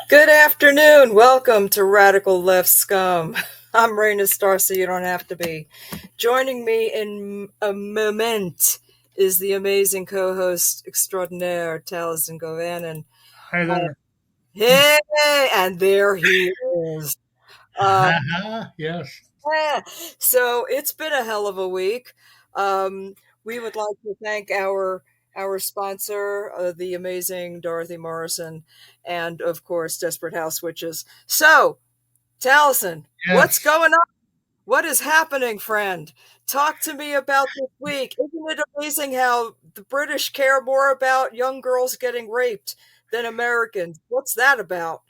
Good afternoon. Welcome to Radical Left Scum. I'm Raina Star, so you don't have to be. Joining me in a moment is the amazing co-host extraordinaire, Taliesin Govanen. Hi there. Hey, and there he is. Uh, Yes. yeah. So it's been a hell of a week. Um, we would like to thank our sponsor, the amazing Dorothy Morrison, and of course, Desperate House Witches. So, Taliesin, what's Yes. going on? What is happening, friend? Talk to me about this week. Isn't it amazing how the British care more about young girls getting raped than Americans? What's that about?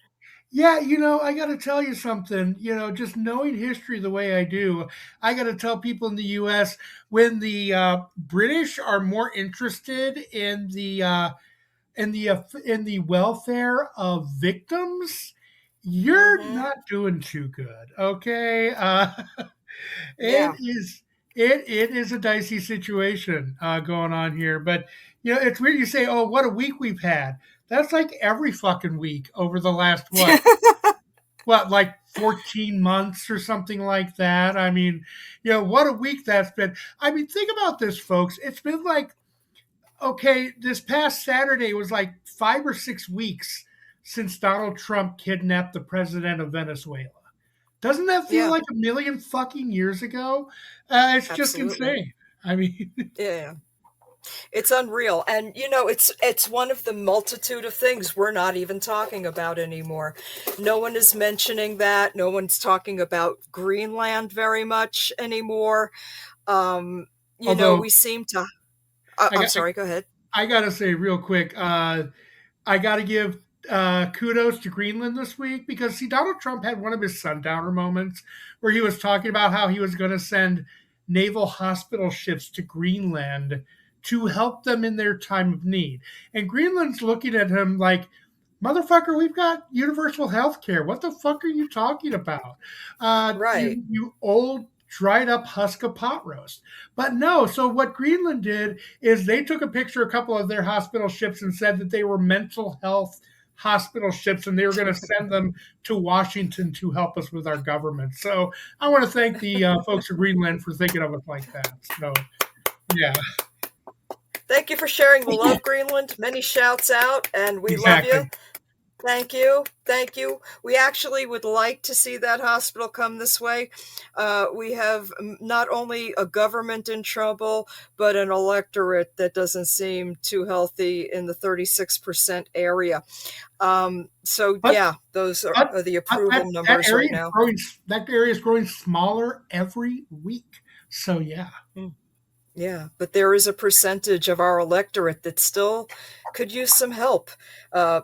Yeah, I got to tell you something. Just knowing history the way I do, I got to tell people in the U.S. when the British are more interested in the welfare of victims, you're Mm-hmm. not doing too good. Okay, it Yeah. is it is a dicey situation going on here, but it's weird you say, "Oh, what a week we've had." That's like every fucking week over the last what like 14 months or something like that. I mean, what a week that's been. I mean, think about this, folks. It's been like okay, this past Saturday was like 5 or 6 weeks since Donald Trump kidnapped the president of Venezuela. Doesn't that feel Yeah, like a million fucking years ago? It's just absolutely. insane. I mean, Yeah. It's unreal. And it's one of the multitude of things we're not even talking about anymore. No one is mentioning that. No one's talking about Greenland very much anymore. Um, although we seem to I I'm got sorry, go ahead. I got to say real quick, I got to give kudos to Greenland this week because see, Donald Trump had one of his sundowner moments where he was talking about how he was going to send naval hospital ships to Greenland to help them in their time of need. And Greenland's looking at him like, motherfucker, we've got universal health care. What the fuck are you talking about? Right. You old dried up husk of pot roast. But no, so what Greenland did is they took a picture of a couple of their hospital ships and said that they were mental health hospital ships and they were going to send them to Washington to help us with our government. So I want to thank the folks of Greenland for thinking of us like that. So yeah, Thank you for sharing the love, Greenland. Many shouts out, and we love you. exactly. Thank you. Thank you. We actually would like to see that hospital come this way. We have not only a government in trouble, but an electorate that doesn't seem too healthy in the 36% area. So, But yeah, those but, are the but approval that numbers area right is now. growing. That area is growing smaller every week. So yeah, Mm. Yeah, but there is a percentage of our electorate that still could use some help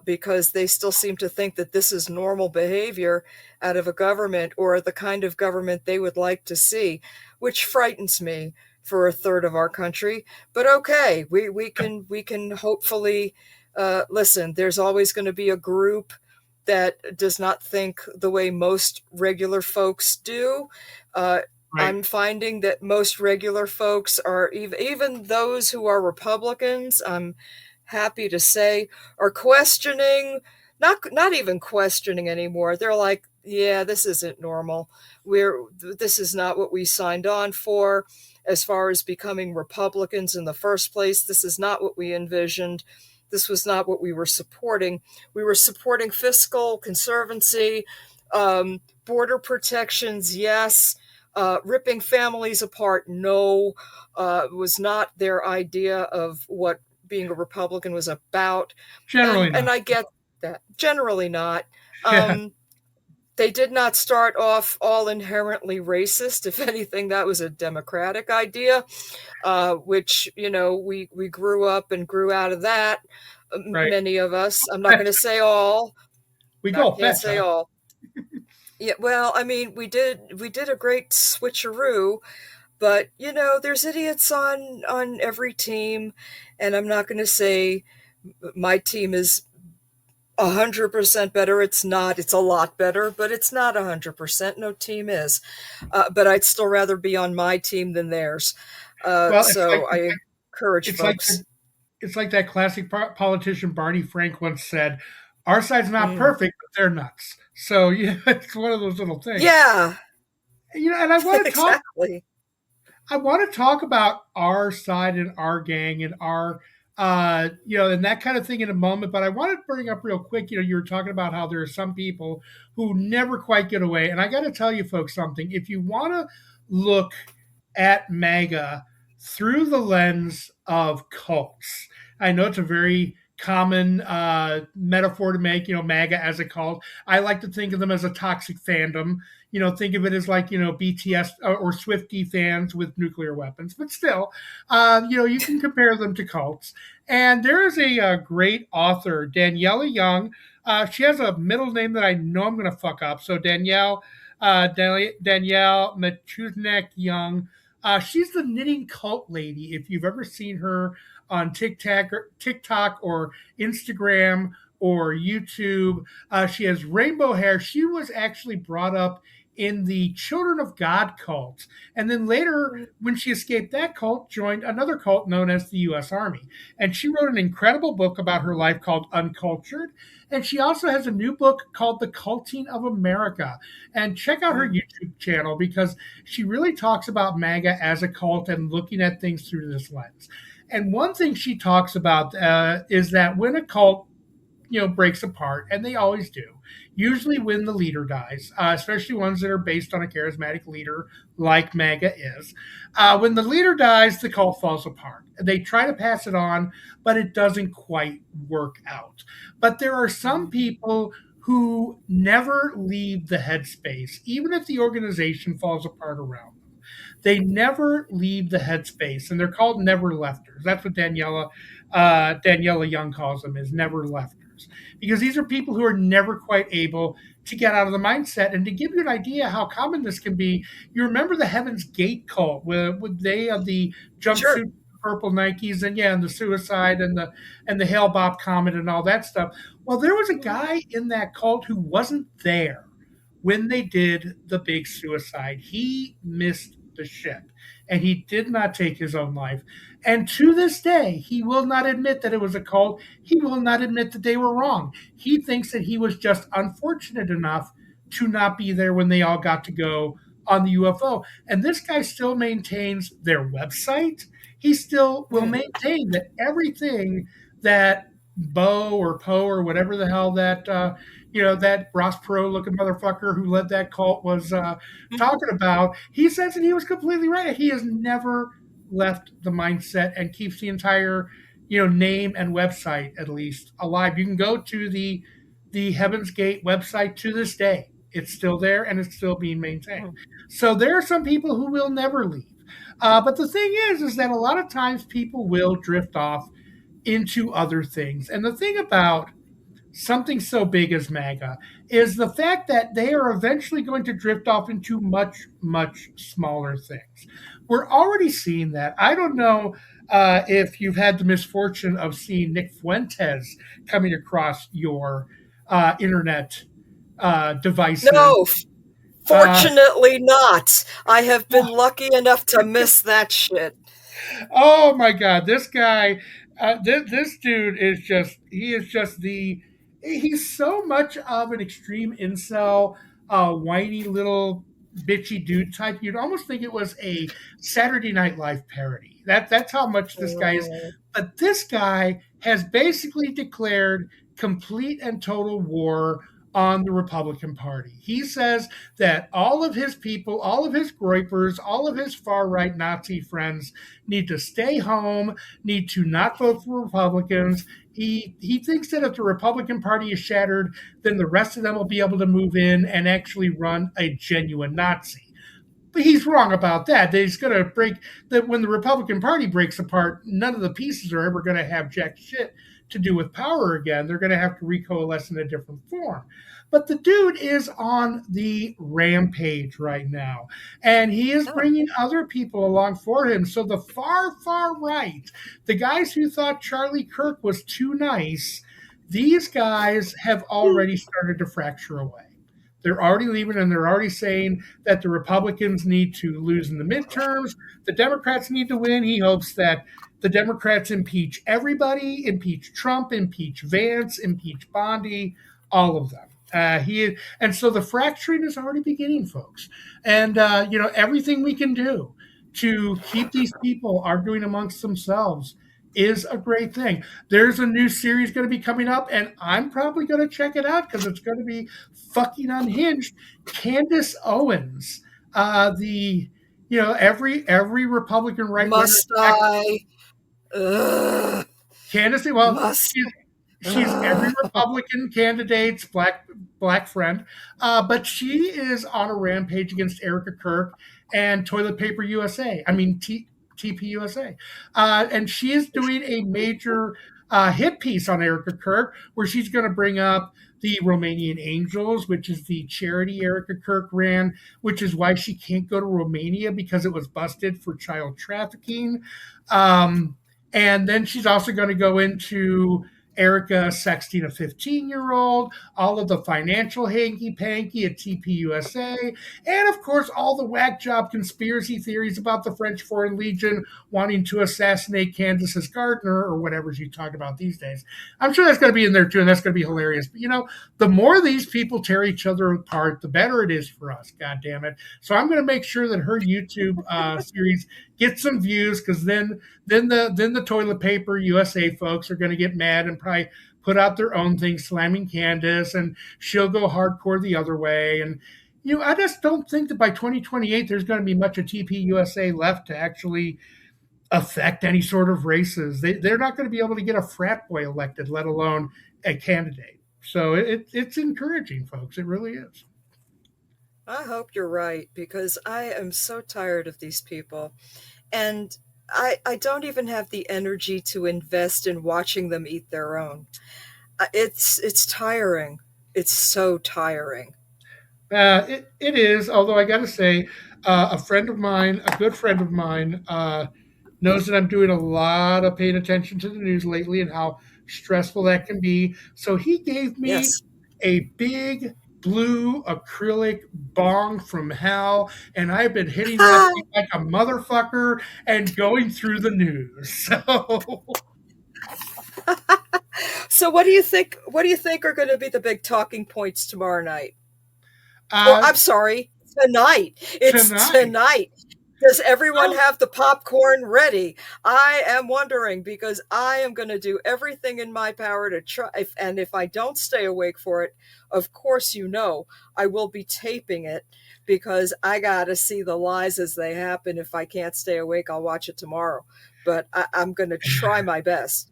because they still seem to think that this is normal behavior out of a government or the kind of government they would like to see, which frightens me for a third of our country. But okay, we can hopefully listen. There's always going to be a group that does not think the way most regular folks do. Uh, right. I'm finding that most regular folks are even those who are Republicans, I'm happy to say, are questioning, not even questioning anymore. They're like, yeah, this isn't normal. This is not what we signed on for as far as becoming Republicans in the first place. This is not what we envisioned. This was not what we were supporting. We were supporting fiscal conservancy, border protections, yes, ripping families apart, no, was not their idea of what being a Republican was about. Generally And not. I get that. Generally not. Yeah. Um, they did not start off all inherently racist. If anything, that was a democratic idea, which, we grew up and grew out of that. Right. Many of us. I'm not going to say all. We Not go can't fetch, say huh? all. Yeah, well, I mean, we did a great switcheroo, but there's idiots on every team, and I'm not going to say my team is 100% better. It's not. It's a lot better, but it's not 100%. No team is. But I'd still rather be on my team than theirs. Well, So I encourage it's like folks. it's like that classic politician Barney Frank once said, "Our side's not Mm, perfect, they're nuts. So yeah, it's one of those little things. Yeah, And I want to talk exactly. about our side and our gang and our and that kind of thing in a moment, but I want to bring up real quick, you were talking about how there are some people who never quite get away, and I got to tell you folks something. If you want to look at MAGA through the lens of cults, I know it's a very common metaphor to make, MAGA as a cult. I like to think of them as a toxic fandom. Think of it as like, BTS or Swiftie fans with nuclear weapons. But still, you can compare them to cults. And there is a great author, Daniela Young. She has a middle name that I know I'm going to fuck up. So Danielle Machuznek Young. She's the knitting cult lady. If you've ever seen her on TikTok or Instagram or YouTube, she has rainbow hair. She was actually brought up in the Children of God cult. And then later, when she escaped that cult, joined another cult known as the US Army. And she wrote an incredible book about her life called Uncultured. And she also has a new book called The Culting of America. And check out her YouTube channel because she really talks about MAGA as a cult and looking at things through this lens. And one thing she talks about is that when a cult breaks apart, and they always do. Usually when the leader dies, especially ones that are based on a charismatic leader like MAGA is. When the leader dies, the cult falls apart. They try to pass it on, but it doesn't quite work out. But there are some people who never leave the headspace, even if the organization falls apart around them. They never leave the headspace, and they're called never lefters. That's what Daniela Young calls them, is never lefters, because these are people who are never quite able to get out of the mindset. And to give you an idea how common this can be, you remember the Heaven's Gate cult, with they of the Sure. jumpsuit, purple Nikes, and yeah, and the suicide and the Hale Bopp comment and all that stuff. Well, there was a guy in that cult who wasn't there when they did the big suicide. He missed the ship and he did not take his own life. And to this day, he will not admit that it was a cult. He will not admit that they were wrong. He thinks that he was just unfortunate enough to not be there when they all got to go on the UFO. And this guy still maintains their website. He still will maintain that everything that Bo or Poe or whatever the hell that Ross Perot looking motherfucker who led that cult was talking about. He says that he was completely right. He has never left the mindset and keeps the entire name and website at least alive. You can go to the Heaven's Gate website to this day. It's still there and it's still being maintained. So there are some people who will never leave. But the thing is that a lot of times people will drift off into other things. And the thing about something so big as MAGA is the fact that they are eventually going to drift off into much, much smaller things. We're already seeing that. I don't know if you've had the misfortune of seeing Nick Fuentes coming across your internet devices. No, Uh, fortunately not. I have been lucky enough to miss that shit. Oh my God, this guy, this dude is just he's so much of an extreme incel, whiny little bitchy dude type. You'd almost think it was a Saturday Night Live parody. That's how much this guy is. But this guy has basically declared complete and total war on the Republican Party. He says that all of his people, all of his groypers, all of his far right Nazi friends need to stay home, need to not vote for Republicans. He thinks that if the Republican Party is shattered, then the rest of them will be able to move in and actually run a genuine Nazi. But he's wrong about that. He's going to break that when the Republican Party breaks apart, none of the pieces are ever going to have jack shit to do with power again. They're going to have to recoalesce in a different form. But the dude is on the rampage right now, and he is Oh. bringing other people along for him. So the far, far right, the guys who thought Charlie Kirk was too nice, these guys have already started to fracture away. They're already leaving, and they're already saying that the Republicans need to lose in the midterms. The Democrats need to win. He hopes that the Democrats impeach everybody, impeach Trump, impeach Vance, impeach Bondi, all of them. And so the fracturing is already beginning, folks. And everything we can do to keep these people arguing amongst themselves is a great thing. There's a new series going to be coming up, and I'm probably going to check it out because it's going to be fucking unhinged. Candace Owens, the every Republican right winger. Must I? Ugh, Candace, well, must. she's every Ugh. Republican candidate's black friend, but she is on a rampage against Erica Kirk and Toilet Paper USA. I mean TP USA, and she is doing a major hit piece on Erica Kirk where she's going to bring up the Romanian Angels, which is the charity Erica Kirk ran, which is why she can't go to Romania because it was busted for child trafficking. Um, and then she's also going to go into Erica sexting a 15-year-old, all of the financial hanky panky at TPUSA, and of course, all the whack job conspiracy theories about the French Foreign Legion wanting to assassinate Candace's gardener or whatever she talked about these days. I'm sure that's going to be in there too, and that's going to be hilarious. But the more these people tear each other apart, the better it is for us. God damn it! So I'm going to make sure that her YouTube series gets some views because then the toilet paper USA folks are going to get mad and probably put out their own thing slamming Candace, and she'll go hardcore the other way. And I just don't think that by 2028 there's going to be much of TP USA left to actually affect any sort of races. They're not going to be able to get a frat boy elected, let alone a candidate. So it's encouraging, folks. It really is. I hope you're right because I am so tired of these people. And I don't even have the energy to invest in watching them eat their own. It's tiring. It's so tiring. It is, although I got to say, a friend of mine, a good friend of mine, knows that I'm doing a lot of paying attention to the news lately and how stressful that can be. So he gave me Yes. a big blue acrylic bong from hell, and I've been hitting that thing like a motherfucker and going through the news. So So what do you think? What do you think are going to be the big talking points tomorrow night? Or uh, I'm sorry, tonight. It's tonight, tonight. Does everyone well, have the popcorn ready? I am wondering because I am going to do everything in my power to try. And if I don't stay awake for it, of course, I will be taping it because I got to see the lies as they happen. If I can't stay awake, I'll watch it tomorrow. But I'm going to try my best.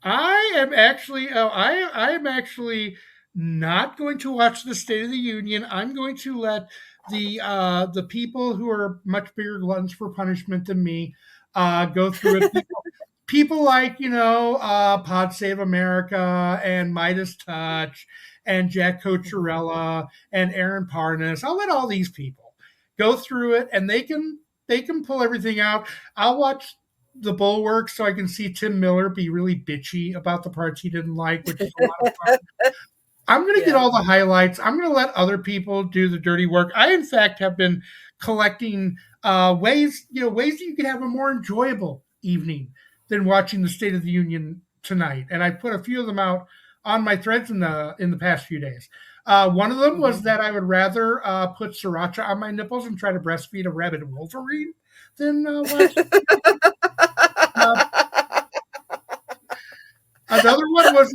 I am actually not going to watch the State of the Union. I'm going to let the people who are much bigger gluttons for punishment than me go through it. People like Pod Save America and Midas Touch and Jack Cocherella and Aaron Parnas. I'll let all these people go through it, and they can pull everything out. I'll watch the Bulwark so I can see Tim Miller be really bitchy about the parts he didn't like, which is a lot of fun. I'm going to get Yeah. all the highlights. I'm going to let other people do the dirty work. I, in fact, have been collecting ways that you can have a more enjoyable evening than watching the State of the Union tonight. And I put a few of them out on my threads in the past few days. One of them was Mhm. that I would rather put sriracha on my nipples and try to breastfeed a rabid Wolverine than watch. Uh, Another one was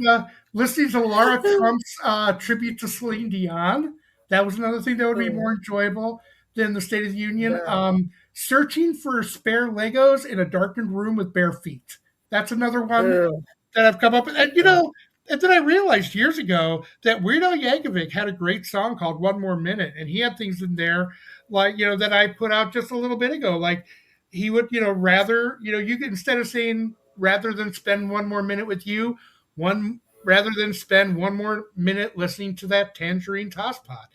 listening to Lara Trump's tribute to Celine Dion. That was another thing that would be more Mm, enjoyable than the State of the Union. yeah. Searching for spare Legos in a darkened room with bare feet. That's another one Ew. that I've come up with. And Yeah. and then I realized years ago that Weird Al Yankovic had a great song called One More Minute, and he had things in there like that I put out just a little bit ago. Like he would rather you could, instead of saying rather than spend one more minute with you, one rather than spend one more minute listening to that tangerine toss pot.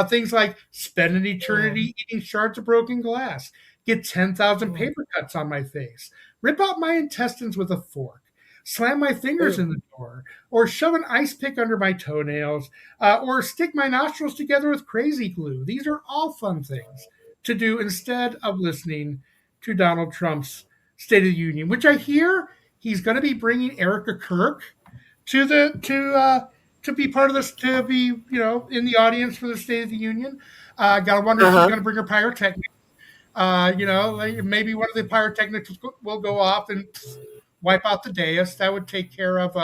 Things like spend an Mm, eternity eating shards of broken glass, get 10,000 mm. paper cuts on my face, rip out my intestines with a fork, slam my fingers Ew. in the door, or shove an ice pick under my toenails, or stick my nostrils together with crazy glue. These are all fun things to do instead of listening to Donald Trump's State of the Union, which I hear he's going to be bringing Erica Kirk to to be part of this, to be, in the audience for the State of the Union. Gotta wonder if she's Uh-huh. going to bring her pyrotechnics. Like maybe one of the pyrotechnics will go off and wipe out the dais. That would take care of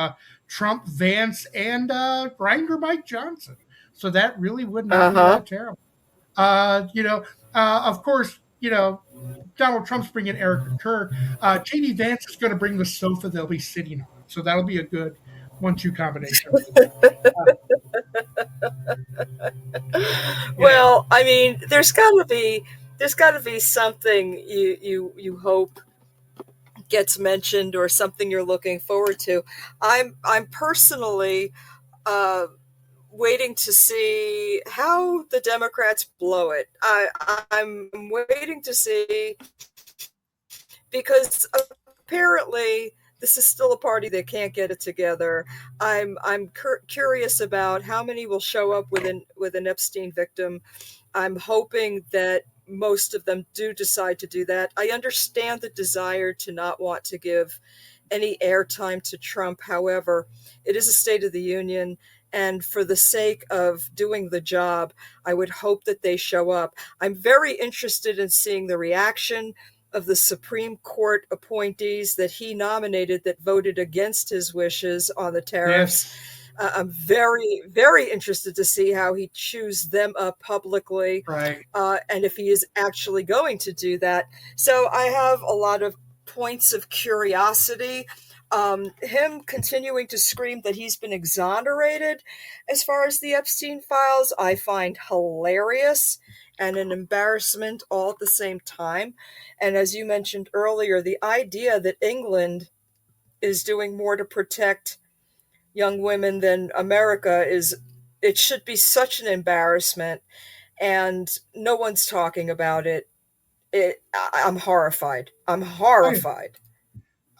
Trump, Vance, and Grinder Mike Johnson. So that really would not be Uh-huh. that terrible. Of course, Donald Trump's bringing Eric Kerr. JD Vance is going to bring the sofa they'll be sitting on. So that'll be a good 1-2 combination for them. Uh, yeah. Well, I mean, there's got to be something you hope gets mentioned or something you're looking forward to. I'm personally uh, waiting to see how the Democrats blow it. I'm waiting to see because apparently this is still a party that can't get it together. I'm curious about how many will show up with an Epstein victim. I'm hoping that most of them do decide to do that. I understand the desire to not want to give any airtime to Trump. However, it is a State of the Union. And for the sake of doing the job, I would hope that they show up. I'm very interested in seeing the reaction of the Supreme Court appointees that he nominated that voted against his wishes on the tariffs. Yes. I'm very, very interested to see how he chews them up publicly, Right. and if he is actually going to do that. So I have a lot of points of curiosity. Him continuing to scream that he's been exonerated as far as the Epstein files, I find hilarious and an embarrassment all at the same time. And as you mentioned earlier, the idea that England is doing more to protect young women than America is, it should be such an embarrassment, and no one's talking about it. I'm horrified. I'm Oh, yeah. horrified.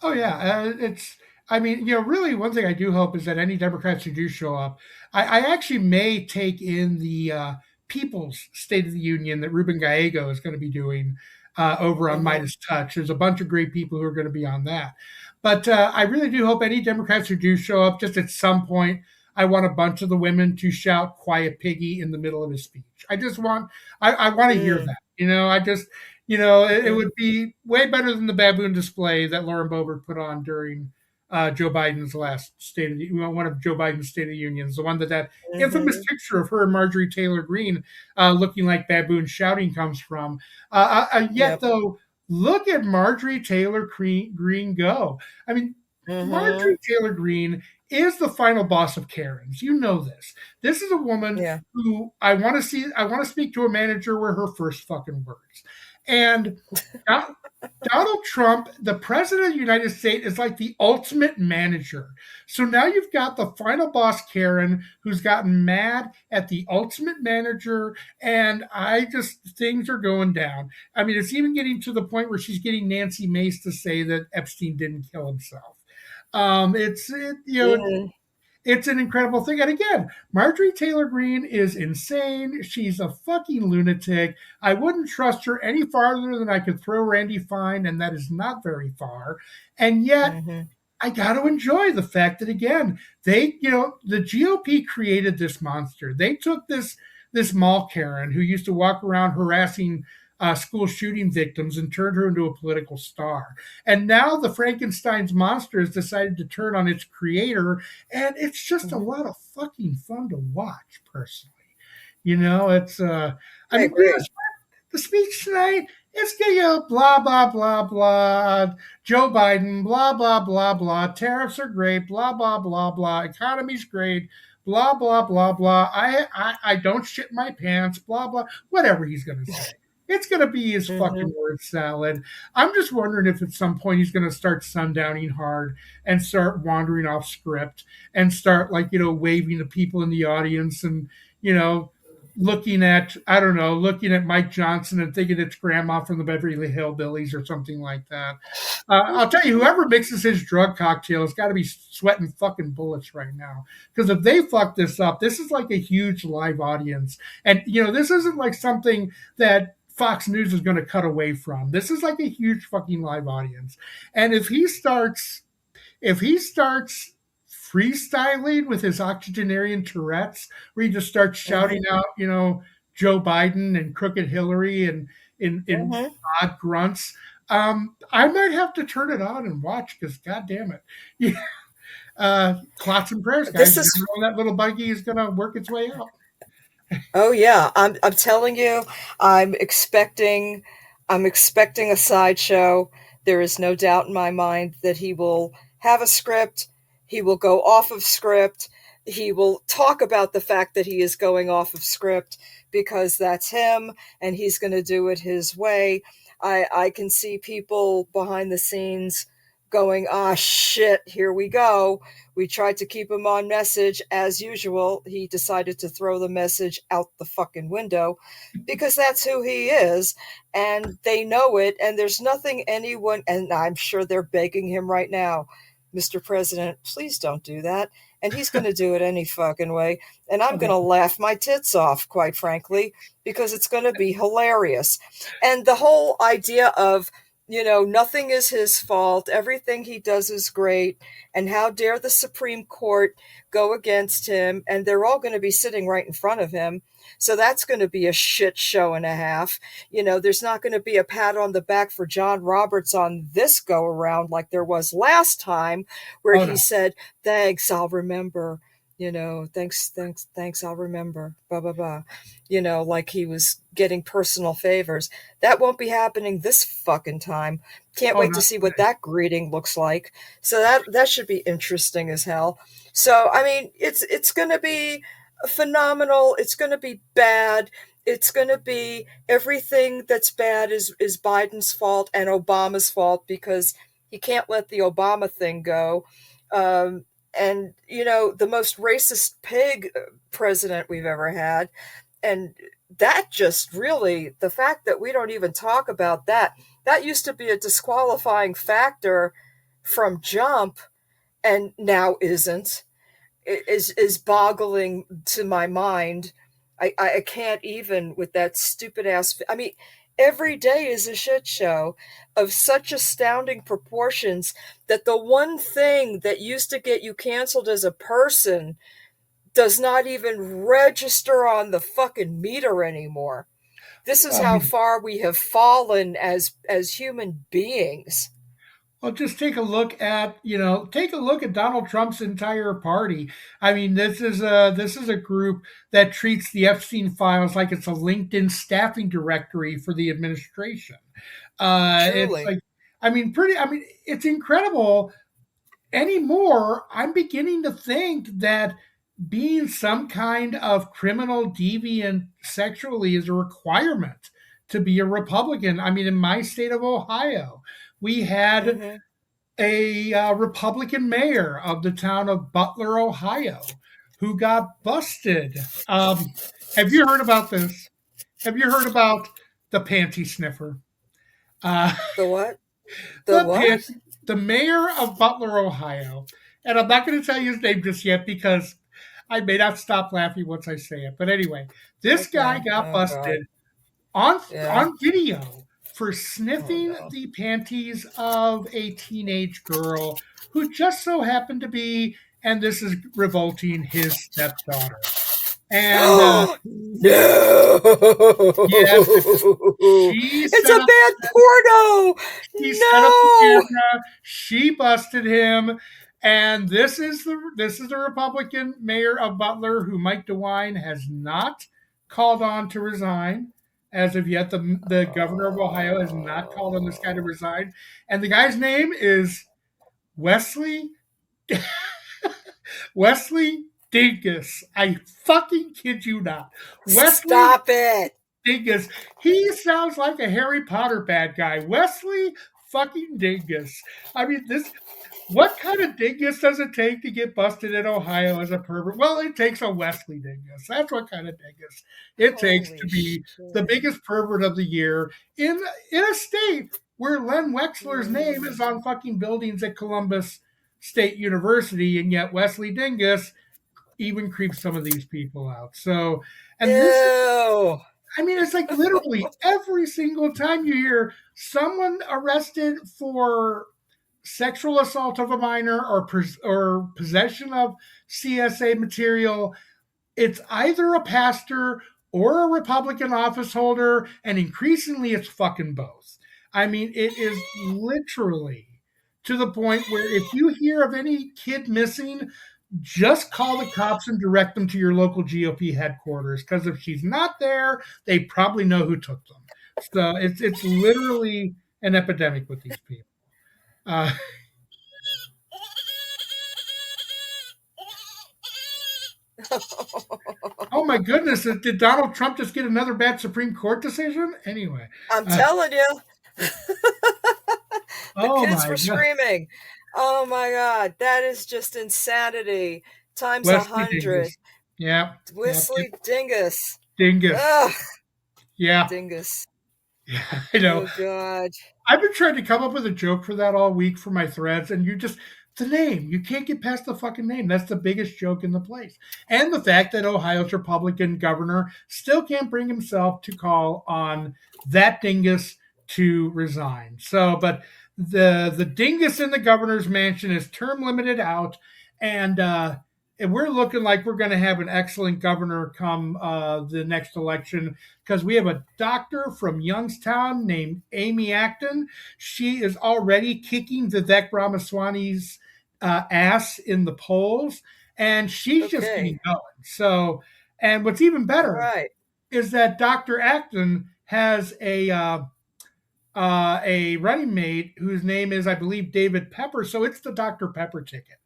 Oh yeah, it's. I mean, really, one thing I do hope is that any Democrats who do show up, I actually may take in the People's State of the Union that Ruben Gallego is going to be doing over on Hmm. Midas Touch. There's a bunch of great people who are going to be on that, but I really do hope any Democrats who do show up, just at some point, I want a bunch of the women to shout "Quiet Piggy" in the middle of his speech. I just want, I want to hear Mm. that. I just it Hmm. would be way better than the baboon display that Lauren Boebert put on during Joe Biden's last one of Joe Biden's State of the Unions, the one that infamous Hmm. picture of her and Marjorie Taylor Greene looking like baboons shouting comes from. Yet Yep. though, look at Marjorie Taylor Greene go. I mean, Hmm. Marjorie Taylor Greene is the final boss of Karens. You know this. This is a woman Yeah. who I want to speak to a manager were her first fucking words. And Donald Trump, the president of the United States, is like the ultimate manager. So now you've got the final boss, Karen, who's gotten mad at the ultimate manager. And things are going down. I mean, it's even getting to the point where she's getting Nancy Mace to say that Epstein didn't kill himself. It's, it, you know, Mm. it's an incredible thing. And again, Marjorie Taylor Greene is insane. She's a fucking lunatic. I wouldn't trust her any farther than I could throw Randy Fine, and that is not very far. And yet, Hmm. I got to enjoy the fact that again, the GOP created this monster. They took this mall Karen who used to walk around harassing school shooting victims and turned her into a political star. And now the Frankenstein's monster has decided to turn on its creator, and it's just a Hmm. lot of fucking fun to watch. Personally, it's. I I mean, agree. the speech tonight is blah blah blah blah. Joe Biden, blah blah blah blah. Tariffs are great, blah blah blah blah. Economy's great, blah blah blah blah. I don't shit my pants, blah blah. Whatever he's gonna say. It's gonna be his Hmm. fucking word salad. I'm just wondering if at some point he's gonna start sundowning hard and start wandering off script and start waving to people in the audience and you know looking at I don't know, looking at Mike Johnson and thinking it's Grandma from the Beverly Hillbillies or something like that. I'll tell you, whoever mixes his drug cocktail has got to be sweating fucking bullets right now. Because if they fuck this up, this is like a huge live audience, and this isn't like something that Fox News is going to cut away from. This is like a huge fucking live audience, and if he starts freestyling with his octogenarian Tourette's, where he just starts shouting Mhm. out, Joe Biden and crooked Hillary and in Mhm. odd grunts. I might have to turn it on and watch because, God damn it. Yeah. Clots and prayers, guys. This You is never know when that little buggy is going to work its way out. Oh yeah, I'm telling you, I'm expecting I'm expecting a sideshow. There is no doubt in my mind that he will have a script, he will go off of script, he will talk about the fact that he is going off of script because that's him and he's going to do it his way. I can see people behind the scenes going, "Ah shit, here we go." We tried to keep him on message as usual. He decided to throw the message out the fucking window because that's who he is and they know it. And there's nothing anyone, and I'm sure they're begging him right now, Mr. President, please don't do that. And he's going to do it any fucking way. And I'm going Okay. to laugh my tits off, quite frankly, because it's going to be hilarious. And the whole idea of, nothing is his fault. Everything he does is great. And how dare the Supreme Court go against him? And they're all going to be sitting right in front of him. So that's going to be a shit show and a half. There's not going to be a pat on the back for John Roberts on this go around like there was last time, where Oh, he no. said, thanks, I'll remember. Thanks, I'll remember. Blah, blah, blah. Like he was getting personal favors. That won't be happening this fucking time. Can't Oh, wait no. to see what that greeting looks like. So that should be interesting as hell. So I mean, it's going to be phenomenal. It's going to be bad. It's going to be everything that's bad is Biden's fault and Obama's fault because he can't let the Obama thing go. And the most racist pig president we've ever had, and that just really, the fact that we don't even talk about that used to be a disqualifying factor from jump and now isn't, is boggling to my mind. I can't even with that stupid ass. I mean, every day is a shit show of such astounding proportions that the one thing that used to get you canceled as a person does not even register on the fucking meter anymore. This is I how mean, far we have fallen as human beings. well, just take a look at Donald Trump's entire party. I mean, this is a group that treats the Epstein files like it's a LinkedIn staffing directory for the administration. It's Truly. like, I mean, pretty. I mean, it's incredible. Anymore, I'm beginning to think that being some kind of criminal deviant sexually is a requirement to be a Republican. I mean, in my state of Ohio, we had Mm-hmm. a Republican mayor of the town of Butler, Ohio, who got busted. Have you heard about this? Have you heard about the panty sniffer? Uh, The what? The the what? panty, the mayor of Butler, Ohio, and I'm not going to tell you his name just yet because I may not stop laughing once I say it. But anyway, this guy Okay. got Oh God. busted on Yeah. on video for Oh sniffing no. the panties of a teenage girl who just so happened to be, and this is revolting, his stepdaughter. And No. yes, she It's set a up bad porno. he set up the No. camera, she busted him, and this is the Republican mayor of Butler who Mike DeWine has not called on to resign. As of yet, the governor of Ohio has not called on this guy to resign. And the guy's name is Wesley Wesley Dingus. I fucking kid you not. Wesley Stop it. Dingus. He sounds like a Harry Potter bad guy. Wesley fucking Dingus. I mean, this. What kind of dingus does it take to get busted in Ohio as a pervert? Well, it takes a Wesley dingus. That's what kind of dingus it takes to Holy be the shit. biggest pervert of the year in a state where Len Wexler's name is Mm. on fucking buildings at Columbus State University, and yet Wesley Dingus even creeps some of these people out. So, and this is, Ew. I mean, it's like literally every single time you hear someone arrested for sexual assault of a minor or possession of CSA material, it's either a pastor or a Republican office holder, and increasingly it's fucking both. I mean, it is literally to the point where if you hear of any kid missing, just call the cops and direct them to your local GOP headquarters, because if she's not there, they probably know who took them. So it's literally an epidemic with these people. Uh, oh my goodness, did Donald Trump just get another bad Supreme Court decision? Anyway, I'm uh, telling you, the oh kids my were god, screaming. Oh my God, that is just insanity times a Wesley hundred. Dingus. Yeah, yeah, Whistly dingus. Dingus. Ugh, Yeah, dingus. yeah, I know. Oh God. I've been trying to come up with a joke for that all week for my threads, and you just the name. You can't get past the fucking name. That's the biggest joke in the place. And the fact that Ohio's Republican governor still can't bring himself to call on that dingus to resign. So, but the dingus in the governor's mansion is term limited out, and we're looking like we're going to have an excellent governor come the next election, because we have a doctor from Youngstown named Amy Acton. She is already kicking Vivek Ramaswamy's ass in the polls, and she's just Okay. getting going. So, and what's even All better right. is that Dr. Acton has a running mate whose name is, I believe, David Pepper. So it's the Dr. Pepper ticket,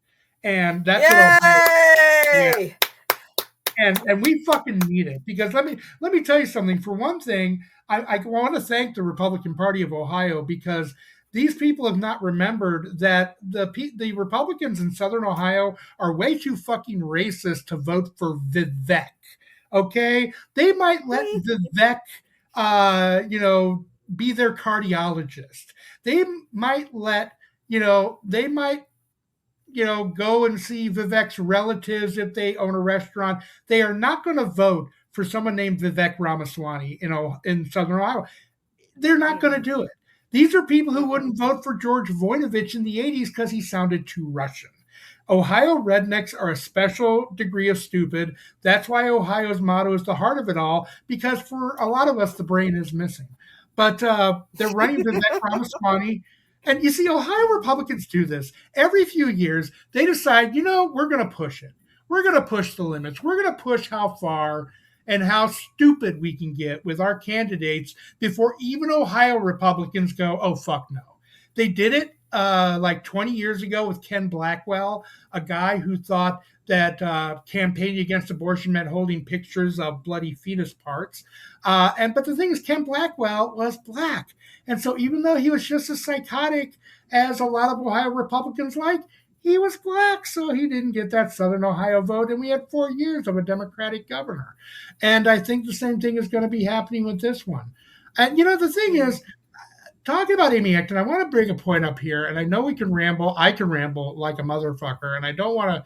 and that's what Ohio. Yeah, Yay! and we fucking need it, because let me tell you something. For one thing, I want to thank the Republican Party of Ohio, because these people have not remembered that the Republicans in Southern Ohio are way too fucking racist to vote for Vivek. Okay, they might let Vivek, be their cardiologist. They might let they might go and see Vivek's relatives if they own a restaurant. They are not going to vote for someone named Vivek Ramaswamy in Southern Ohio. They're not going to Mm-mm, do it. These are people who mm-mm, wouldn't vote for George Voinovich in the 80s because he sounded too Russian. Ohio rednecks are a special degree of stupid. That's why Ohio's motto is the heart of it all, because for a lot of us, the brain is missing. But they're running Vivek Ramaswamy. And you see, Ohio Republicans do this. Every few years, they decide, we're going to push it. We're going to push the limits. We're going to push how far and how stupid we can get with our candidates before even Ohio Republicans go, oh, fuck no. They did it like 20 years ago with Ken Blackwell, a guy who thought that campaigning against abortion meant holding pictures of bloody fetus parts. But the thing is, Ken Blackwell was black, and so even though he was just as psychotic as a lot of Ohio Republicans like, he was black, so he didn't get that Southern Ohio vote, and we had 4 years of a Democratic governor. And I think the same thing is going to be happening with this one. And the thing mm. is, talking about Amy Acton, I want to bring a point up here, and I know we can ramble. I can ramble like a motherfucker, and I don't want to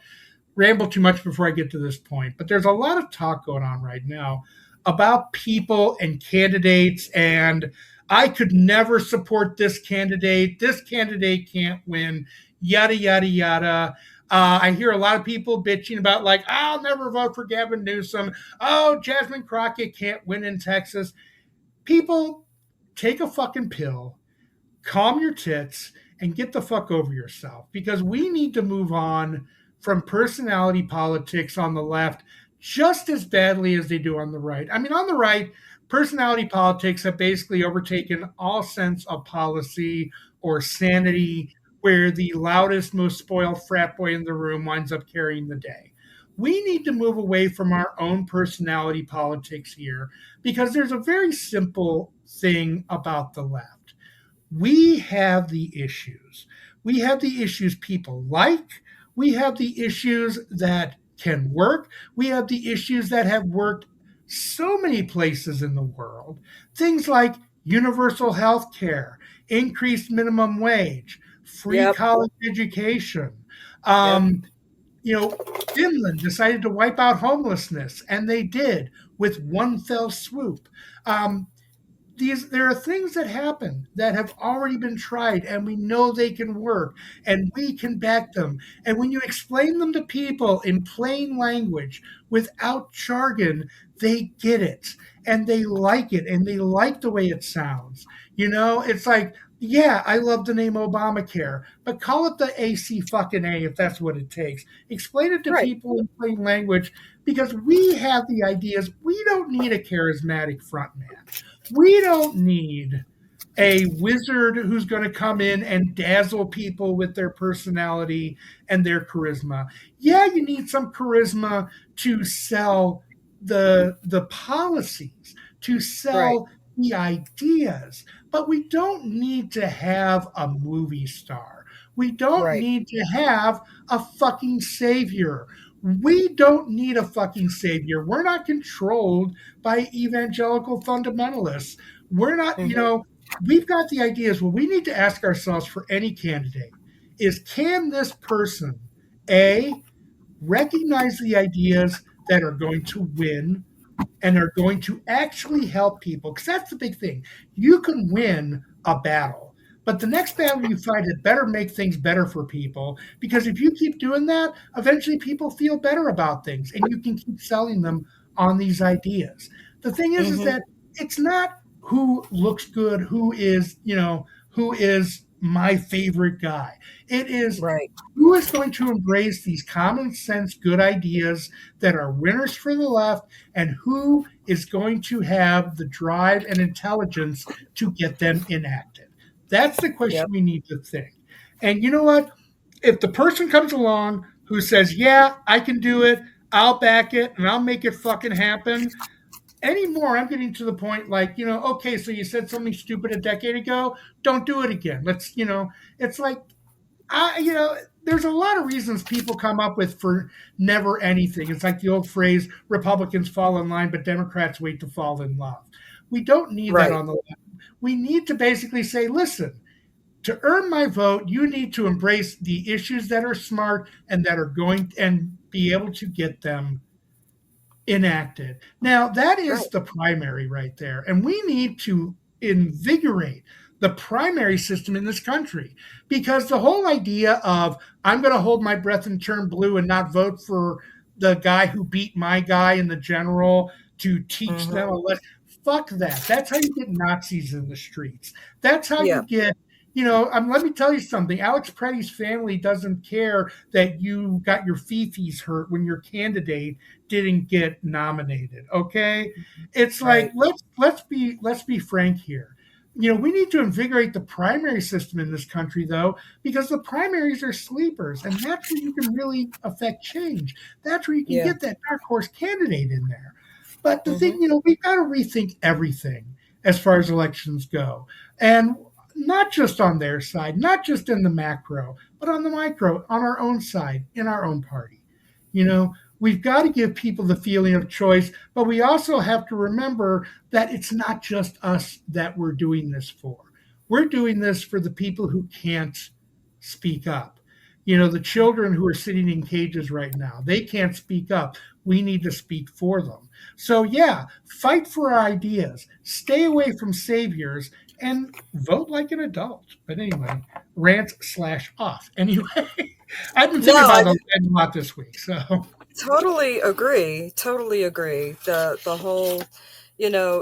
ramble too much before I get to this point. But there's a lot of talk going on right now about people and candidates, and I could never support this candidate. This candidate can't win, yada, yada, yada. I hear a lot of people bitching about, like, I'll never vote for Gavin Newsom. Oh, Jasmine Crockett can't win in Texas. People, take a fucking pill, calm your tits, and get the fuck over yourself, because we need to move on from personality politics on the left just as badly as they do on the right. I mean, on the right, personality politics have basically overtaken all sense of policy or sanity, where the loudest, most spoiled frat boy in the room winds up carrying the day. We need to move away from our own personality politics here, because there's a very simple thing about the left. We have the issues. We have the issues people like. We have the issues that can work. We have the issues that have worked so many places in the world. Things like universal health care, increased minimum wage, free Yep. college education. Yep. Um, Finland decided to wipe out homelessness, and they did with one fell swoop. Um, there are things that happen that have already been tried and we know they can work and we can back them. And when you explain them to people in plain language without jargon, they get it and they like it and they like the way it sounds. It's like, yeah, I love the name Obamacare, but call it the AC fucking A if that's what it takes. Explain it to Right. people in plain language because we have the ideas. We don't need a charismatic front man. We don't need a wizard who's going to come in and dazzle people with their personality and their charisma. Yeah, you need some charisma to sell the policies, to Right. sell the ideas, but we don't need to have a movie star. We don't Right. need to have a fucking savior. We don't need a fucking savior. We're not controlled by evangelical fundamentalists. We're not, Mhm. we've got the ideas. What we need to ask ourselves for any candidate is, can this person, A, recognize the ideas that are going to win and are going to actually help people? Because that's the big thing. You can win a battle, but the next battle you fight, it better make things better for people. Because if you keep doing that, eventually people feel better about things and you can keep selling them on these ideas. The thing is Mhm. that it's not who looks good, who is my favorite guy. It is Right. who is going to embrace these common sense good ideas that are winners for the left, and who is going to have the drive and intelligence to get them enacted. That's the question Yep. we need to think. And you know what? If the person comes along who says, yeah, I can do it, I'll back it, and I'll make it fucking happen. Anymore, I'm getting to the point like, okay, so you said something stupid a decade ago, don't do it again. It's like, there's a lot of reasons people come up with for never anything. It's like the old phrase, Republicans fall in line, but Democrats wait to fall in love. We don't need that Right. on the left. We need to basically say, listen, to earn my vote, you need to embrace the issues that are smart and that are going and be able to get them enacted. Now, that is Right. the primary right there. And we need to invigorate the primary system in this country because the whole idea of I'm going to hold my breath and turn blue and not vote for the guy who beat my guy in the general to teach Mhm. them a lesson. Fuck that. That's how you get Nazis in the streets. That's how Yeah. you get, let me tell you something. Alex Preddy's family doesn't care that you got your fifis hurt when your candidate didn't get nominated. Okay, it's like Right. let's be frank here. We need to invigorate the primary system in this country, though, because the primaries are sleepers, and that's where you can really affect change. That's where you can Yeah. get that dark horse candidate in there. But the thing, Mhm. we've got to rethink everything as far as elections go, and not just on their side, not just in the macro, but on the micro, on our own side, in our own party. You know, we've got to give people the feeling of choice, but we also have to remember that it's not just us that we're doing this for. We're doing this for the people who can't speak up. The children who are sitting in cages right now, they can't speak up. We need to speak for them. So, yeah, fight for our ideas, stay away from saviors, and vote like an adult. But anyway, rant/off. Anyway, I've been No, thinking I about it a lot this week. So, totally agree. Totally agree. The whole,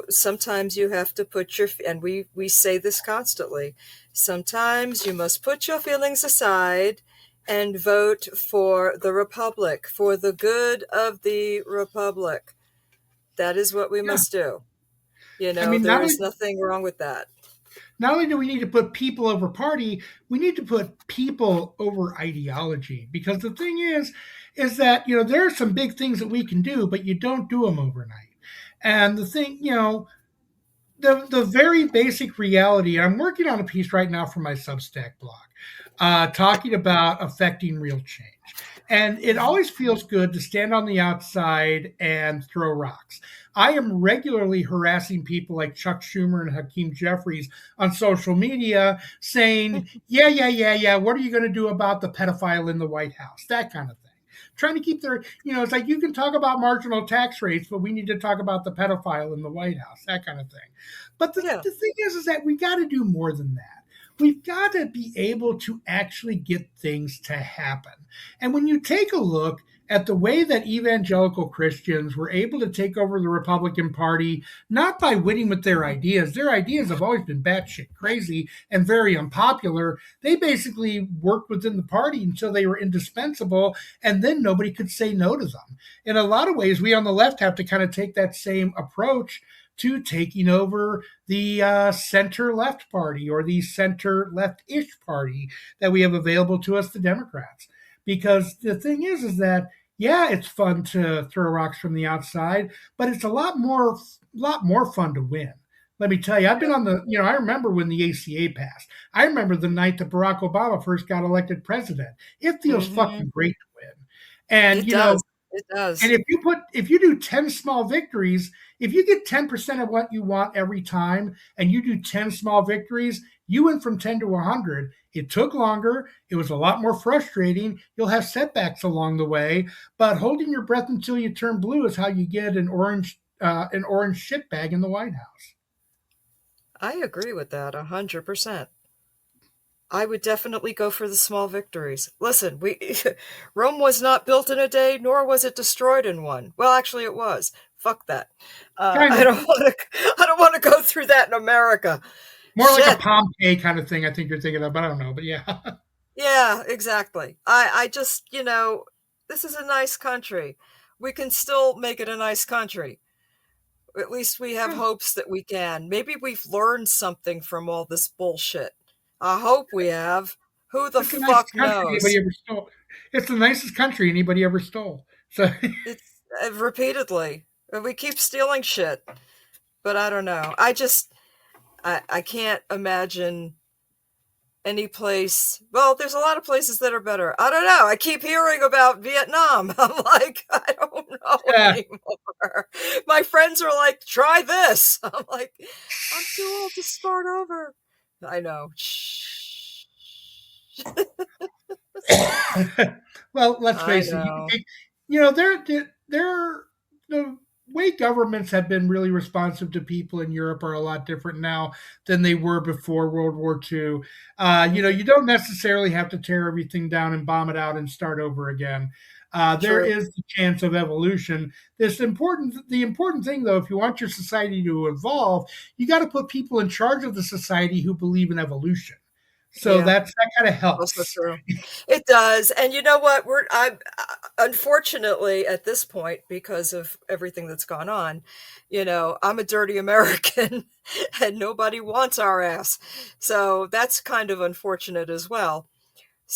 sometimes you have to put and we say this constantly. Sometimes you must put your feelings aside and vote for the republic, for the good of the republic. That is what we yeah, must do. I mean, There is nothing wrong with that. not only do we need to put people over party, we need to put people over ideology. Because the thing is that there are some big things that we can do, but you don't do them overnight. And the thing, the very basic reality. I'm working on a piece right now for my Substack blog, talking about affecting real change. And it always feels good to stand on the outside and throw rocks. I am regularly harassing people like Chuck Schumer and Hakeem Jeffries on social media saying, yeah, yeah, yeah, yeah, what are you going to do about the pedophile in the White House? That kind of thing. trying to keep their, it's like you can talk about marginal tax rates, but we need to talk about the pedophile in the White House, that kind of thing. But Yeah. the thing is that we got to do more than that. We've got to be able to actually get things to happen. And when you take a look at the way that evangelical Christians were able to take over the Republican Party, not by winning with their ideas have always been batshit crazy and very unpopular. They basically worked within the party until they were indispensable, and then nobody could say no to them. In a lot of ways, we on the left have to kind of take that same approach to taking over the center left party or the center left ish party that we have available to us, the Democrats. Because the thing is that yeah, it's fun to throw rocks from the outside, but it's a lot more fun to win. Let me tell you, I've been on the, I remember when the ACA passed. I remember the night that Barack Obama first got elected president. It feels Hmm. fucking great to win. And, It does. It and does. if you do 10 small victories, if you get 10% of what you want every time and you do 10 small victories, you went from 10 to 100. It took longer. It was a lot more frustrating. You'll have setbacks along the way, but holding your breath until you turn blue is how you get an orange shit bag in the White House. I agree with that 100%. I would definitely go for the small victories. Listen, we Rome was not built in a day, nor was it destroyed in one. Well, actually, it was. Fuck that. Kind I of don't want to. I don't want to go through that in America. more like a Shit. Pompeii kind of thing. I think you're thinking of, but I don't know. But yeah, Yeah, exactly. I just, this is a nice country. We can still make it a nice country. At least we have hopes that we can. Maybe we've learned something from all this bullshit. I hope we have. Who the it's the nicest fuck country anybody knows? ever stole. It's the nicest country anybody ever stole. So It's repeatedly. We keep stealing shit, but I don't know. I can't imagine any place. Well, there's a lot of places that are better. I don't know. I keep hearing about Vietnam. I'm like, I don't know yeah. anymore. My friends are like, try this. I'm like, I'm too old to start over. I know. Shh. Well, let's I face it. know. They're the way governments have been really responsive to people in Europe are a lot different now than they were before World War II. Hmm. You don't necessarily have to tear everything down and bomb it out and start over again. There True. is the chance of evolution. The important thing, though, if you want your society to evolve, you got to put people in charge of the society who believe in evolution. So Yeah. that kind of Also helps. true. It does. And you know what? I'm unfortunately at this point, because of everything that's gone on, I'm a dirty American and nobody wants our ass. So that's kind of unfortunate as well.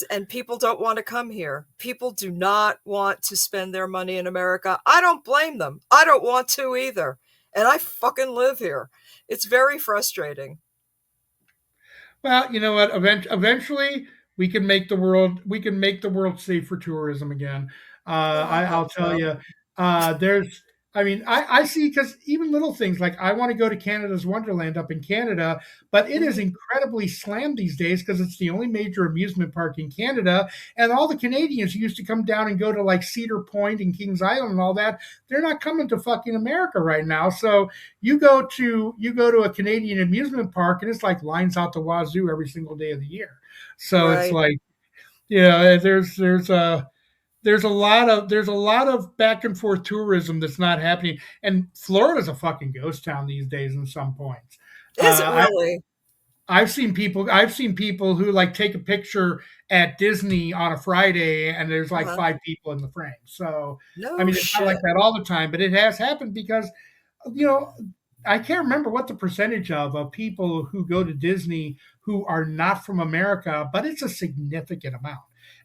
And people don't want to come here. People do not want to spend their money in America. I don't blame them. I don't want to either. And I fucking live here. It's very frustrating. Well, you know what? Eventually, we can make the world safe for tourism again. Oh, I hope I'll tell so. you, there's. I mean, I see because even little things like I want to go to Canada's Wonderland up in Canada, but it is Hmm. incredibly slammed these days because it's the only major amusement park in Canada, and all the Canadians who used to come down and go to like Cedar Point and Kings Island and all that, they're not coming to fucking America right now. So you go to a Canadian amusement park and it's like lines out the wazoo every single day of the year. So it's Right. like there's a lot of back and forth tourism that's not happening, and Florida's a fucking ghost town these days. In some points, Is it I really? I've seen people who like take a picture at Disney on a Friday and there's like Uh-huh. five people in the frame. So I No mean, it's not like shit. that all the time, but it has happened because you know, I can't remember what the percentage of people who go to Disney who are not from America, but it's a significant amount.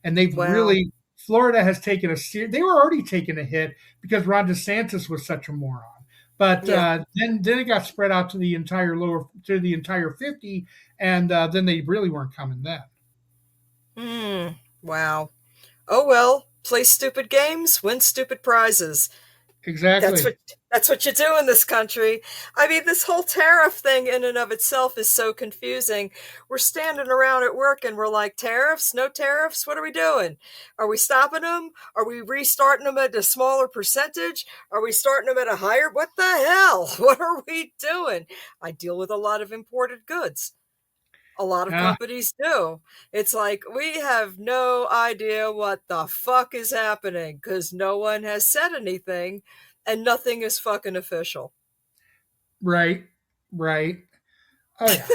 And they've Wow. really, Florida has taken they were already taking a hit because Ron DeSantis was such a moron. But Yeah. then it got spread out to the entire 50, and then they really weren't coming then. Hmm. Wow. Oh well. Play stupid games, win stupid prizes. That's Exactly. what that's what you do in this country. I mean, this whole tariff thing in and of itself is so confusing. We're standing around at work and we're like, tariffs, no tariffs. What are we doing? Are we stopping them? Are we restarting them at a smaller percentage? Are we starting them at a higher? What the hell? What are we doing? I deal with a lot of imported goods. A lot of Ah, companies do. It's like we have no idea what the fuck is happening because no one has said anything and nothing is fucking official. right. Right. Oh yeah.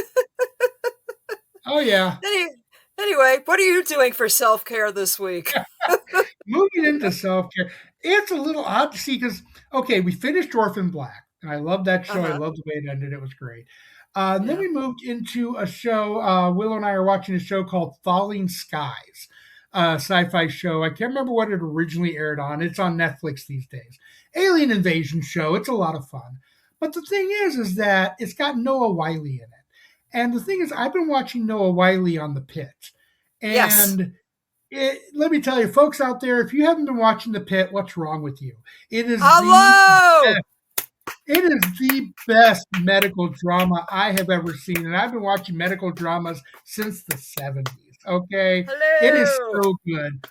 Oh yeah. Any, anyway, what are you doing for self care this week? Moving into self care, it's a little odd to see because okay, we finished Orphan Black, and I love that Uh show. I huh. love the way it ended. It was great. And then Yeah. we moved into a show. Willow and I are watching a show called Falling Skies, a sci-fi show. I can't remember what it originally aired on. It's on Netflix these days. Alien invasion show. It's a lot of fun. But the thing is that it's got Noah Wyle in it. And the thing is, I've been watching Noah Wyle on The Pit, Yes. and let me tell you, folks out there, if you haven't been watching The Pit, what's wrong with you? It is the Hello. best. It is the best medical drama I have ever seen, and I've been watching medical dramas since the 70s. Okay, it is Hello. so good.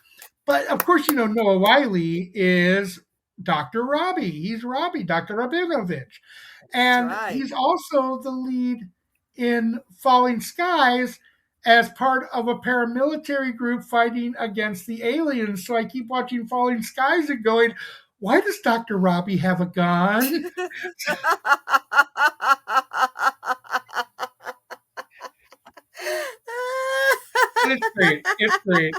But of course, you know Noah Wyle is Dr. Robbie. He's Robbie, Dr. Rabinovich, That's and right. he's also the lead in Falling Skies as part of a paramilitary group fighting against the aliens. So I keep watching Falling Skies and going, why does Dr. Robbie have a gun? And it's great. It's great.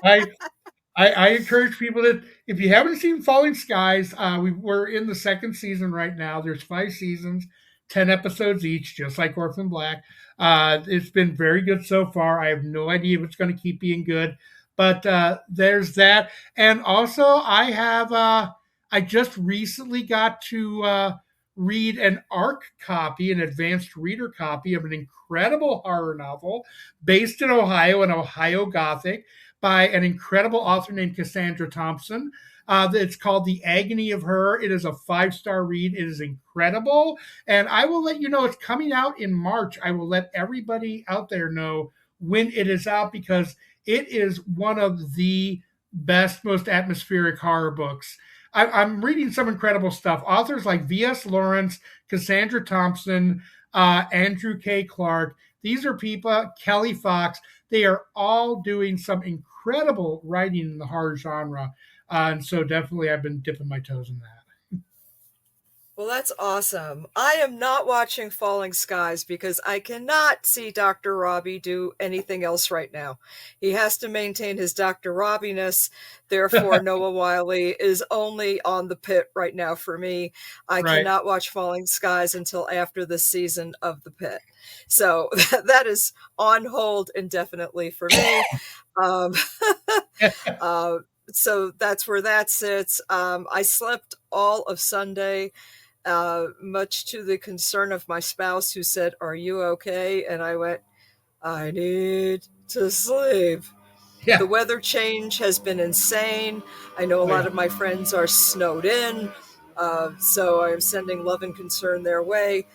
I encourage people that if you haven't seen Falling Skies, we're in the second season right now. There's 5 seasons, 10 episodes each, just like Orphan Black. It's been very good so far. I have no idea if it's going to keep being good, but there's that. And also, I just recently got to read an ARC copy, an advanced reader copy of an incredible horror novel based in Ohio, an Ohio Gothic by an incredible author named Cassandra Thompson. It's called The Agony of Her. It is a 5-star read. It is incredible. And I will let you know it's coming out in March. I will let everybody out there know when it is out because it is one of the best, most atmospheric horror books. I'm reading some incredible stuff. Authors like V.S. Lawrence, Cassandra Thompson, Andrew K. Clark. These are people, Kelly Fox. They are all doing some incredible writing in the horror genre. And so definitely I've been dipping my toes in that. Well, that's awesome. I am not watching Falling Skies because I cannot see Dr. Robbie do anything else right now. He has to maintain his Dr. Robbie-ness. Therefore, Noah Wyle is only on The Pit right now for me. I Right. cannot watch Falling Skies until after the season of The Pit. So that is on hold indefinitely for me. Um, uh, so that's where that sits. I slept all of Sunday, much to the concern of my spouse, who said, "Are you okay?" And I went, "I need to sleep." The Yeah. weather change has been insane. I know a Oh, lot yeah. of my friends are snowed in, so I'm sending love and concern their way.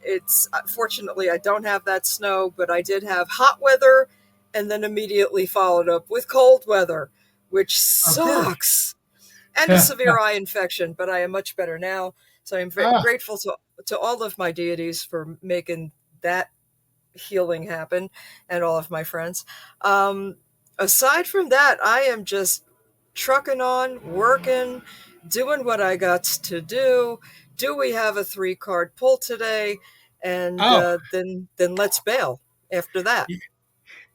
It's fortunately I don't have that snow, but I did have hot weather, and then immediately followed up with cold weather, which Of course. sucks, and a severe eye infection. But I am much better now, so I'm Ah, grateful to all of my deities for making that healing happen, and all of my friends. Um, Aside from that, I am just trucking on, working, doing what I got to do. Do we have a 3 card pull today? And oh, then let's bail after that.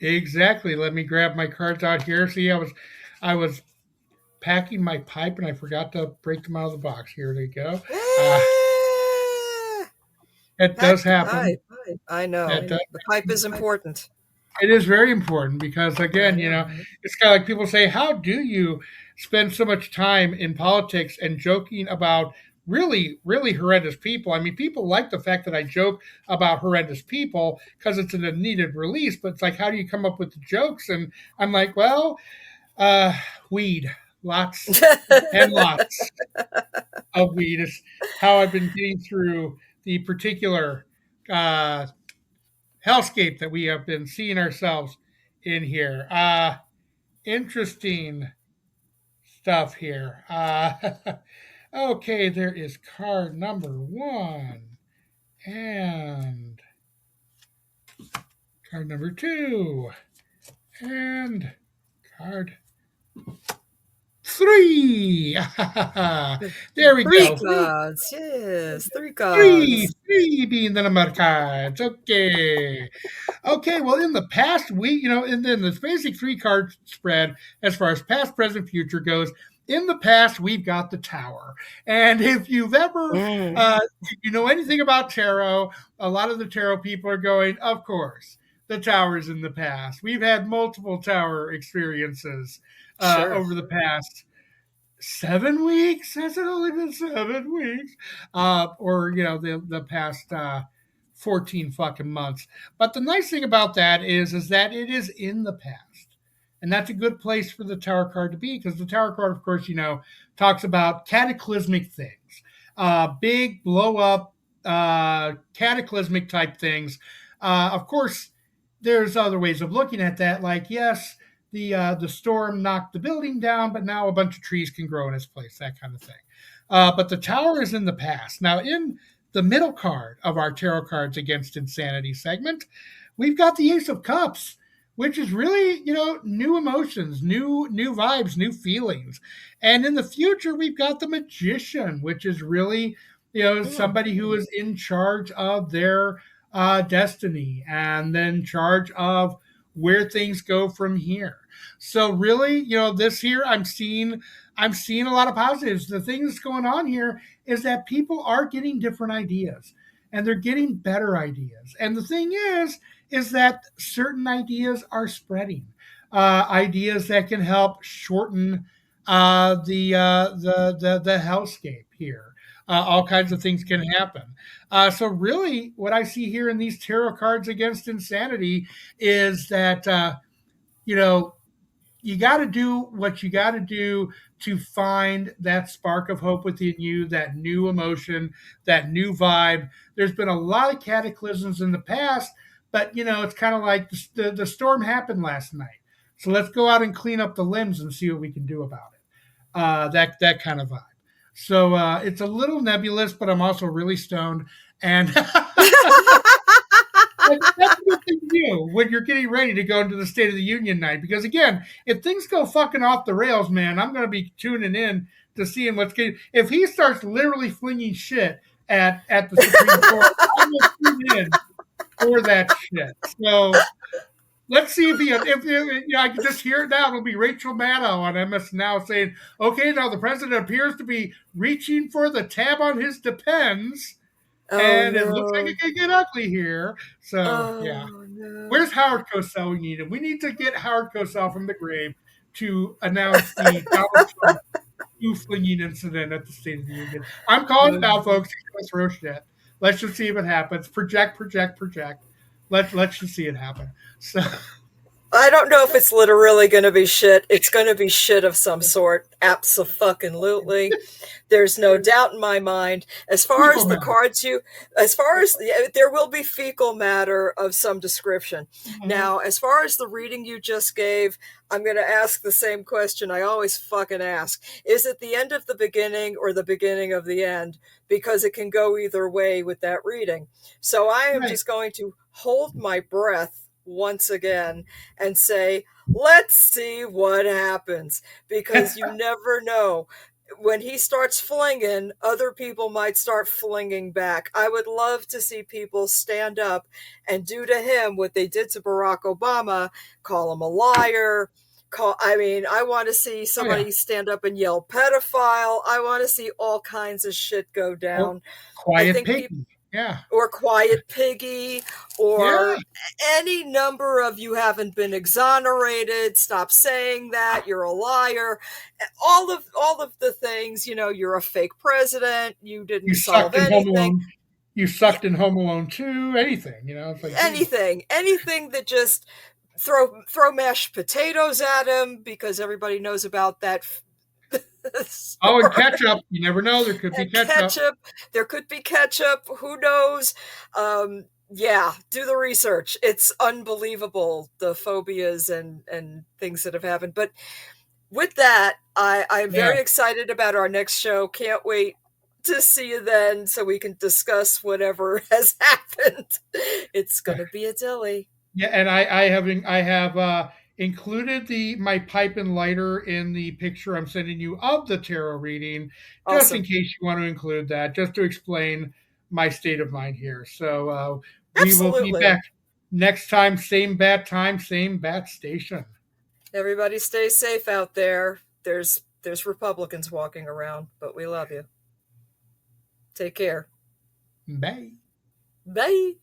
exactly. Let me grab my cards out here. See, I was packing my pipe and I forgot to break them out of the box. Here they go. Uh, Eh, it does pack the happen. pipe. I That know. does. The pipe is important. It is very important because, I again, know. it's kind of like people say, how do you spend so much time in politics and joking about really, really horrendous people? I mean, people like the fact that I joke about horrendous people because it's an needed release, but it's like, how do you come up with the jokes? And I'm like, well, uh, weed, lots and lots. of weed. Is how I've been getting through the particular uh, hellscape that we have been seeing ourselves in here. Interesting stuff here. Okay, there is card number one and card number two and card three. There we Three go. cards, yes, three Three, cards. three being the number of cards. Okay. Okay, well, in the past week, in this basic three card spread, as far as past, present, future goes, in the past, we've got the tower. And if you've ever, Mm, if you know anything about tarot, a lot of the tarot people are going, of course, the tower's in the past. We've had multiple tower experiences sure. over the past 7 weeks. Has it only been 7 weeks? Or the past 14 fucking months. But the nice thing about that is that it is in the past. And that's a good place for the tower card to be, because the tower card, of course, talks about cataclysmic things, big blow up, cataclysmic type things. Of course, there's other ways of looking at that. Like, yes, the storm knocked the building down, but now a bunch of trees can grow in its place, that kind of thing. But the tower is in the past. Now, in the middle card of our tarot cards against insanity segment, we've got the Ace of Cups, which is really, new emotions, new vibes, new feelings. And in the future, we've got the Magician, which is really, Mm, somebody who is in charge of their destiny and then charge of where things go from here. So really, this here I'm seeing a lot of positives. The thing that's going on here is that people are getting different ideas and they're getting better ideas. And the thing is that certain ideas are spreading. Ideas that can help shorten the hellscape here. All kinds of things can happen. So really, what I see here in these tarot cards against insanity is that you know you got to do what you got to do to find that spark of hope within you, that new emotion, that new vibe. There's been a lot of cataclysms in the past, but it's kind of like the storm happened last night. So let's go out and clean up the limbs and see what we can do about it. That kind of vibe. So it's a little nebulous, but I'm also really stoned, and that's a good thing to do when you're getting ready to go into the State of the Union night. Because again, if things go fucking off the rails, man, I'm going to be tuning in to seeing what's getting. If he starts literally flinging shit at the Supreme Court, I will tune in for that shit. So let's see if I can just hear it now. It'll be Rachel Maddow on MS Now saying, "Okay, now the president appears to be reaching for the tab on his Depends." Oh And it looks like no. it could get ugly here. So, yeah. Oh no. Where's Howard Cosell? We need him. We need to get Howard Cosell from the grave to announce the Donald Trump shoe flinging incident at the State of the Union. I'm calling it now, Um, folks. He's going to throw shit. Let's just see if it happens. Project, project, project. Let's just see it happen. So, I don't know if it's literally going to be shit. It's going to be shit of some sort. Absolutely. There's no doubt in my mind. As far as fecal the matter. cards as far as there will be fecal matter of some description. Mhm. Now, as far as the reading you just gave, I'm going to ask the same question I always fucking ask. Is it the end of the beginning or the beginning of the end? Because it can go either way with that reading. So I am Right. just going to hold my breath once again and say, let's see what happens, because you never know. When he starts flinging, other people might start flinging back. I would love to see people stand up and do to him what they did to Barack Obama, call him a liar. I want to see Oh, yeah. somebody stand up and yell pedophile. I want to see all kinds of shit go Or down. I quiet think people, piggy. Yeah. or quiet piggy, Yeah. or any number of you haven't been exonerated, stop saying that, you're a liar, all of the things, you're a fake president, you You didn't solve sucked in Home anything. Alone. You Yeah, sucked in Home Alone 2. Anything. It's like, Jesus. anything that just throw mashed potatoes at him, because everybody knows about that Oh, and or ketchup. You never know. There could be and ketchup. ketchup. There could be ketchup. Who knows? Yeah, do the research. It's unbelievable the phobias and things that have happened. But with that, I'm Yeah. very excited about our next show. Can't wait to see you then so we can discuss whatever has happened. It's gonna be a dilly. Yeah, and I have included the my pipe and lighter in the picture I'm sending you of the tarot reading, just in Awesome. case you want to include that, just to explain my state of mind here. So we will be Absolutely. back next time, same bat station. Everybody stay safe out there. There's Republicans walking around, but we love you. Take care. Bye. Bye.